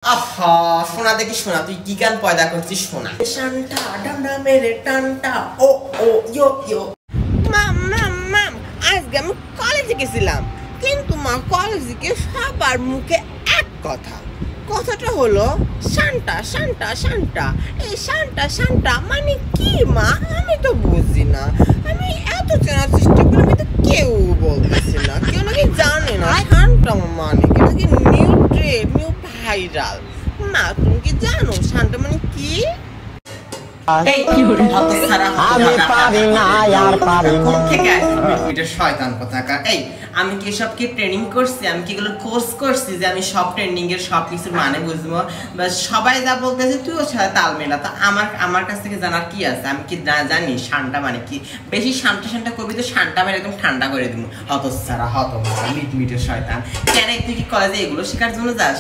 আহা শোনা দেখি শোনা, তুই কি গান পয়দা করছিস শোনা। শান্তা ডান্ডা মেরে টান্টা ও ও ইয়ো ইয়ো। মাম আজকে আমি কলেজে গেছিলাম, কিন্তু মা কলেজে গিয়ে সবার মুখে এক কথা, কথাটা হলো শান্তা শান্তা শান্তা। এই শান্তা শান্তা মানে কি মা? আমি তো বুঝি না। আমি এত চেনার চেষ্টা করি, আমি তো কেউ বলতেছি না, কেউ নাকি জানে না শান্তা মানে কি, নাকি নিউ ট্রেড নিউ ভাইরাল। মা তুমি কি জানো শান্তা মানে কি? আমি কি সব কি ট্রেনিং করছি? আমি কি এগুলো কোর্স করছি যে আমি সব ট্রেনিং এর সব কিছুর মানে বুঝবো? সবাই যা বলতেছে তুইও সাথে তাল মেলা। তো আমার কাছ থেকে জানার কি আছে? আমি কি জানি শান্তা মানে কি? বেশি শান্তা শান্তা করবি তো শান্তা মেরে একদম ঠান্ডা করে দিব। হতচ্ছাড়া মিটের শয়তান। কেন তুই কি কলেজে এগুলো শেখার জন্য যাস?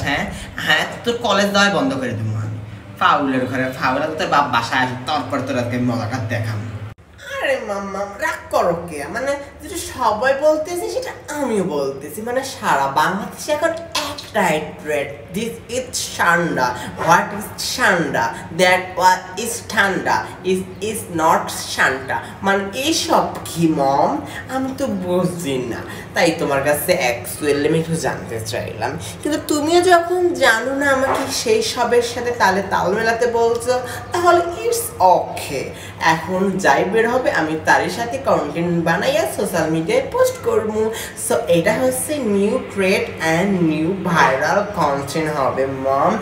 হ্যাঁ তোর কলেজ দেওয়াই বন্ধ করে দিব আমি। ফাউলের ঘরে ফাউল, তোর বাপ বাসায় আসে, তারপর তোর আজকে মজাটা দেখাম। আরে মাম্মা রাগ করো কে? মানে যেটা সবাই বলতেছে সেটা আমিও বলতেছি। মানে সারা বাংলাদেশে এখন একটাই ট্রেড, দিস ইজ ঠান্ডা। হোয়াট ইজ ঠান্ডা? দ্যাট ওয়াট ইজ ঠান্ডা ইজ নট শান্তা। মানে এইসব কি মম? আমি তো বুঝছি না, তাই তোমার কাছে অ্যাকচুয়ালি আমি একটু জানতে চাইলাম। কিন্তু তুমিও যখন জানো না আমাকে সেই সবের সাথে তালে তাল মেলাতে বলছো, তাহলে ইটস ওকে। এখন যাই বের হবে আমি তারই সাথে কন্টেন্ট বানাইয়া সোশ্যাল মিডিয়ায় পোস্ট করবো। সো এটা হচ্ছে new trade and new viral content হবে মম।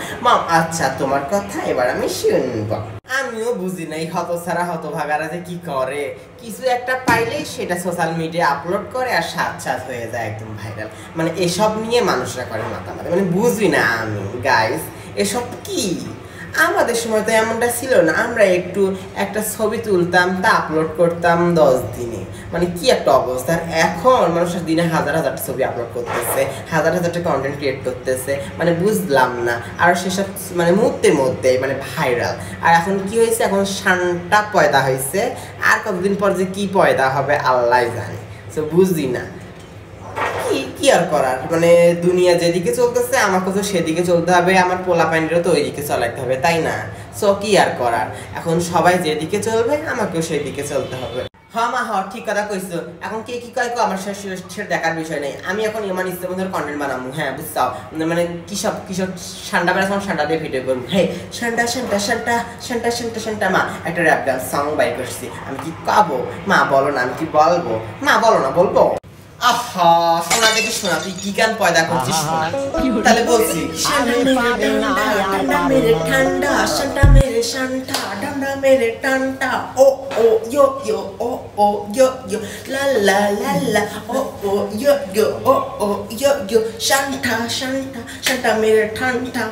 আচ্ছা তোমার কথা এবার আমি শুনবো। আমিও বুঝি নাই হতছাড়া হতভাগারা যে কি করে, কিছু একটা পাইলেই সেটা সোশ্যাল মিডিয়া আপলোড করে আর সাথ হয়ে যায় একদম ভাইরাল। মানে এসব নিয়ে মানুষরা করে মাতামাতি, মানে বুঝি না আমি গাইস এসব কি। আমাদের সময় তো এমনটা ছিল না, আমরা একটু একটা ছবি তুলতাম তা আপলোড করতাম 10 দিনে। মানে কি একটা অবস্থা। এখন মানুষের দিনে হাজার ছবি আপলোড করতেছে, হাজারটা কন্টেন্ট ক্রিয়েট করতেছে। মানে বুঝলাম না। আর সেসব মানে মুহূর্তের মধ্যে মানে ভাইরাল। আর এখন কি হয়েছে, এখন শান্তা পয়দা হয়েছে। আর কতদিন পর যে কি পয়দা হবে আল্লাহ জানে। তো বুঝি না কি আর করার। মানে দুনিয়া যেদিকে চলতেছে আমাকে তো সেদিকে চলতে হবে, আমার পোলা পাইনেরও তো ওইদিকে চলাইতে হবে, তাই না? সো কি আর করার, এখন সবাই যেদিকে চলবে আমাকেও সেদিকে চলতে হবে। মা ঠিক কথা কইছো। এখন কে কি কয় আমার সেটা দেখার বিষয় নেই। আমি এখন ইমান ইস্তেমদের কন্টেন্ট বানাবো। হ্যাঁ বুঝছাও, মানে কিসব শান্তা বেড়া সব শান্তা দিয়ে ভিডিও করবো। হ্যাঁ শান্তা শান্তা শান্তা শান্তা শান্তা শান্তা। মা একটা র্যাপ গান সং বাই করছি, আমি কি পাবো? মা বলো না, আমি কি বলবো? মা বলো না, বলবো। আহা শোনা দেখি শোনা, তুই কি গান পয়দা করছিস শোনা। তাহলে বলছি ঠান্ডা শান্তা মেরে শান্তা ডান্ডা মেরে টান্টা ও ও ইয়ো ইয়ো ও ও ইয়ো ইয়ো লা লা লা লা ও ও ইয়ো ইয়ো ও ও ইয়ো ইয়ো শান্তা শান্তা শান্তা মেরে ঠান্ডা।